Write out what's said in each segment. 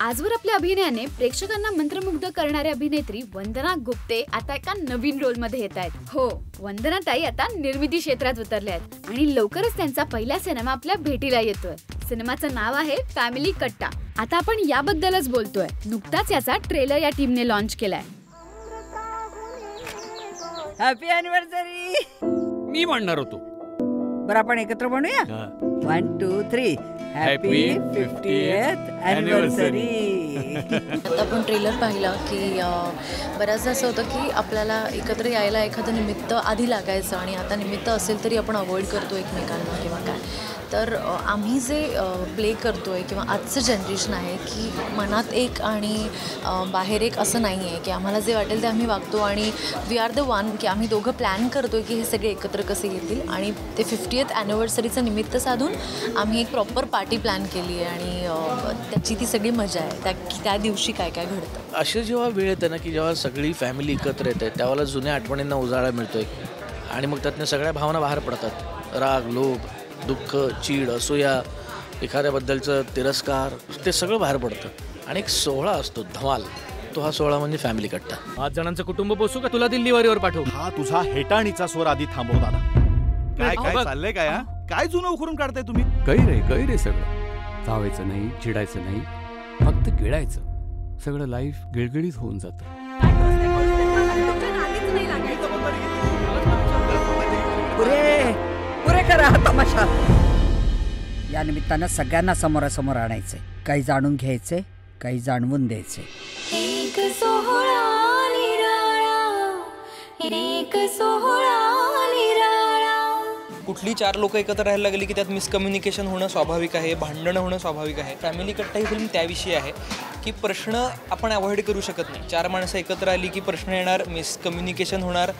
आजवर आपल्या अभिनयाने प्रेक्षकांना मंत्रमुग्ध करणारी अभिनेत्री वंदना गुप्ते आता एका नवीन रोल मध्ये येत आहेत. हो, वंदना ताई आता निर्मिती क्षेत्रात उतरल्या आहेत आणि लवकरच त्यांचा पहिला सिनेमा आपल्या भेटीला येतोय. सिनेमाचं नाव आहे फॅमिली कट्टा. आता आपण याबद्दलच बोलतोय. नुकताच याचा ट्रेलर या टीमने लॉन्च केलाय. Happy anniversary. मी म्हणणार होतो. बरं, आपण एकत्र म्हणूया. 1 2 3 हॅपी 50th अॅनिव्हर्सरी. आता आपण ट्रेलर पाहिला की बऱ्याचदा असं होतं की आपल्याला एकत्र यायला एखादं निमित्त आधी लागायचं आणि आता निमित्त असेल तरी आपण अवॉइड करतो एकमेकांना किंवा काय. तर आम्ही जे प्ले करतो आहे किंवा आजचं जनरेशन आहे की मनात एक आणि बाहेर एक असं नाही आहे की आम्हाला जे वाटेल ते आम्ही वागतो आणि वी आर द वन की आम्ही दोघं प्लॅन करतो आहे की हे सगळे एकत्र कसे येतील आणि ते 50th अॅनिव्हर्सरीचं निमित्त साधून आम्ही एक प्रॉपर पार्टी प्लॅन केली आहे आणि त्याची ती सगळी मजा आहे. त्या दिवशी काय काय घडतं. असे जेव्हा वेळ येते ना की जेव्हा सगळी फॅमिली एकत्र येते त्यावेळेला जुन्या आठवणींना उजाळा मिळतोय आणि मग त्यातनं सगळ्या भावना बाहेर पडतात. राग, लोभ, दुःख, चीड, असूया, एखाद्याबद्दलचं तिरस्कार, ते सगळं बाहेर पडतं आणि एक सोहळा असतो धमाल. तो हा सोहळा म्हणजे फॅमिली कट्टा. 5 जणांचं कुटुंब पोसू का तुला दिल्लीवारीवर पाठवू? हा तुझा हेटाणीचा स्वर आधी थांबव दादा. काय काय चाललंय काय? काय जुनं उकरून काढताय तुम्ही? काही रे सगळं. चावायचं नाही, चिडायचं नाही, फक्त गिळायचं. सगळं लाईफ गिळगिळीत होऊन जातं. पुरे करा हा तमाशा. या निमित्तानं सगळ्यांना समोरासमोर आणायचंय. काही जाणून घ्यायचे, काही जाणवून द्यायचे. एक सोहळा निराळा, एक सोहळा निराळा. कुठली 4 लोक एकत्र राहायला लागली की त्यात मिसकम्युनिकेशन होणं स्वाभाविक आहे, भांडणं होणं स्वाभाविक आहे. फॅमिली कट्टा ही फिल्म त्याविषयी आहे की प्रश्न आपण अवॉइड करू शकत नाही. 4 माणसं एकत्र आली की प्रश्न येणार, मिसकम्युनिकेशन होणार,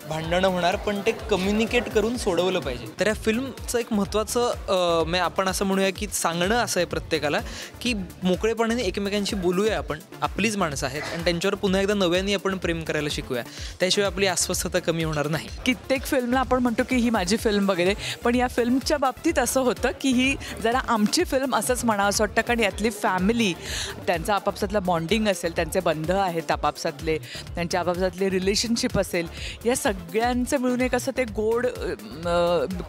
भांडणं होणार, पण ते कम्युनिकेट करून सोडवलं पाहिजे. तर या फिल्मचं एक महत्त्वाचं आपण असं म्हणूया की सांगणं असं आहे प्रत्येकाला की मोकळेपणाने एकमेकांशी बोलूया. आपण आपलीच माणसं आहेत आणि त्यांच्यावर पुन्हा एकदा नव्याने आपण प्रेम करायला शिकूया. त्याशिवाय आपली अस्वस्थता कमी होणार नाही. कित्येक फिल्मला आपण म्हणतो की ही माझी फिल्म वगैरे, पण या फिल्मच्या बाबतीत असं होतं की ही जरा आमची फिल्म असंच म्हणावं असं वाटतं. कारण यातली फॅमिली, त्यांचा आपापसातला बॉन्डिंग असेल, त्यांचे बंध आहेत आपापसातले, त्यांच्या आपापसातले रिलेशनशिप असेल, या सगळ्यांचं मिळून एक असं ते गोड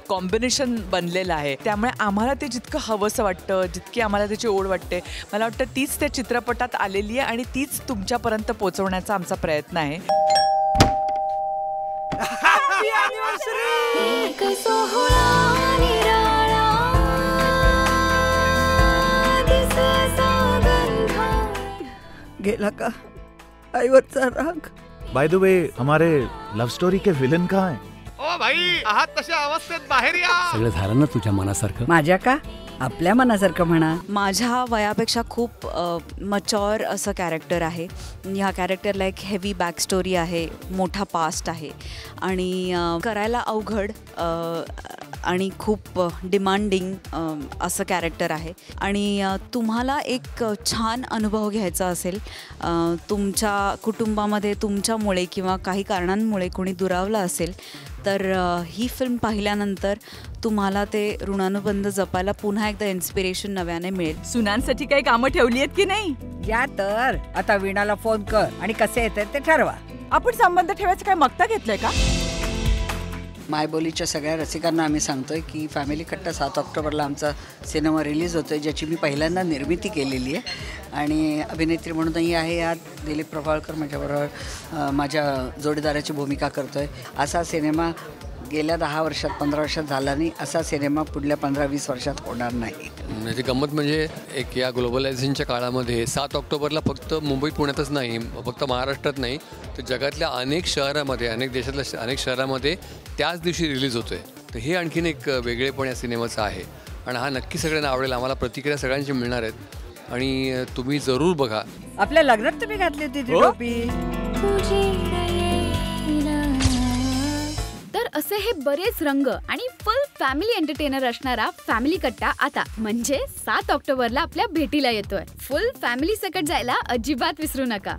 कॉम्बिनेशन बनलेलं आहे. त्यामुळे आम्हाला ते जितकं हवंसं वाटतं, जितकी आम्हाला त्याची ओढ वाटते, मला वाटतं तीच त्या चित्रपटात आलेली आहे आणि तीच तुमच्यापर्यंत पोहोचवण्याचा आमचा प्रयत्न आहे. एक सोहळा निराळा, दिसाचा गंध. गेला का आईवरचा राग? बाय द वे, हमारे लव स्टोरी के विलन कहाँ हैं? ओ भाई, आहात तशा अवस्थेत बाहेर या. सगळं झालं ना तुझ्या मनासारखं? माझ्या का? आपल्या मनासारखं म्हणा. माझ्या वयापेक्षा खूप मच्युअर असं कॅरेक्टर आहे. ह्या कॅरेक्टरला एक हेवी बॅक स्टोरी आहे, मोठा पास्ट आहे आणि करायला अवघड आणि खूप डिमांडिंग असं कॅरेक्टर आहे. आणि तुम्हाला एक छान अनुभव घ्यायचा असेल, तुमच्या कुटुंबामध्ये तुमच्यामुळे किंवा काही कारणांमुळे कोणी दुरावलं असेल, तर ही फिल्म पाहिल्यानंतर तुम्हाला ते ऋणानुबंध जपायला पुन्हा एकदा इन्स्पिरेशन नव्याने मिळेल. सुनांसाठी काही कामं ठेवली आहेत की नाही? या तर आता वीणाला फोन कर आणि कसे येतात ते ठरवा. आपण संबंध ठेवायचं काय मक्ता घेतलंय का? मायबोलीच्या सगळ्या रसिकांना आम्ही सांगतोय की फॅमिली कट्टा 7 ऑक्टोबरला आमचा सिनेमा रिलीज होतोय, ज्याची मी पहिल्यांदा निर्मिती केलेली आहे आणि अभिनेत्री म्हणूनही आहे. यात दिलीप प्रभावळकर माझ्याबरोबर माझ्या जोडीदाराची भूमिका करतोय. असा सिनेमा गेल्या 10 वर्षात 15 वर्षात झाला नाही. असा सिनेमा पुढल्या 15-20 वर्षात होणार नाही. म्हणजे गंमत म्हणजे एक या ग्लोबलायझेशनच्या काळामध्ये 7 ऑक्टोबरला फक्त मुंबई पुण्यातच नाही, फक्त महाराष्ट्रात नाही, तर जगातल्या अनेक शहरामध्ये, अनेक देशातल्या अनेक शहरामध्ये त्याच दिवशी रिलीज होतोय. तर हे आणखीन एक वेगळेपण या सिनेमाचं आहे आणि हा नक्की सगळ्यांना आवडेल. आम्हाला प्रतिक्रिया सगळ्यांची मिळणार आहेत आणि तुम्ही जरूर बघा. आपल्या लग्नात तुम्ही घातली होती ती टोपी. तर असे हे बरेच रंग आणि फुल फॅमिली एंटरटेनर असणारा फॅमिली कट्टा आता म्हणजे 7 ऑक्टोबरला आपल्या भेटीला येतोय. फुल फॅमिली सकट जायला अजिबात विसरू नका.